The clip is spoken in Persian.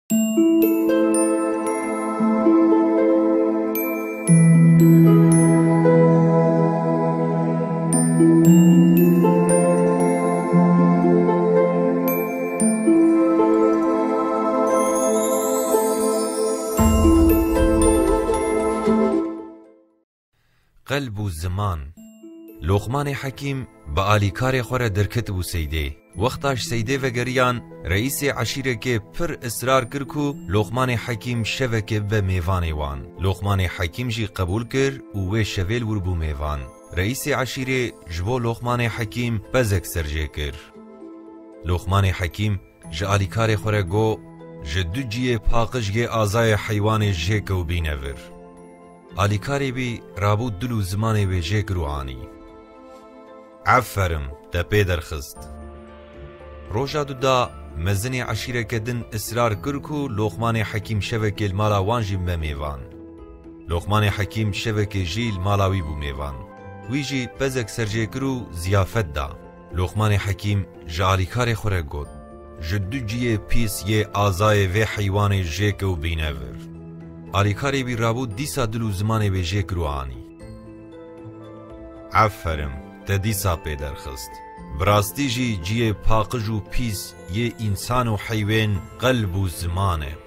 قلب و زمان لقمان حکیم با آلیکار خوره درکت بو سیده وقتاش سیده و گریان رئیس عشیره که پر اصرار کرکو لقمان حکیم شوه که به میوان وان لقمان حکیم جی قبول کر و وی شویل ور بو میوان رئیس عشیره جبو لقمان حکیم بزک سرجه کر لقمان حکیم جه آلیکار خوره گو جه دو جیه پاقش گه آزای حیوان جه که و بینور آلیکاری بی رابود دلو زمانی به جه گروهانی عفرم دا پیدر خست روژا دو دا مزنی عشیره کدن اصرار کرکو لقمان حکیم شوه که المالا وانجی بمیوان لقمان حکیم شوه که جیل مالاوی بو میوان ویجی بزک سرجه کرو زیافت دا لقمان حکیم جه آلیکار خوره گود جدو جیه پیس یه آزای و حیوان جه که و بینور آلیکاری بی رابود دیسا دلو زمانی به جه گروهانی عفرم تا دیسا پیدر خست براستی جی پاقج و پیس یه انسان و حیوان قلب و زمانه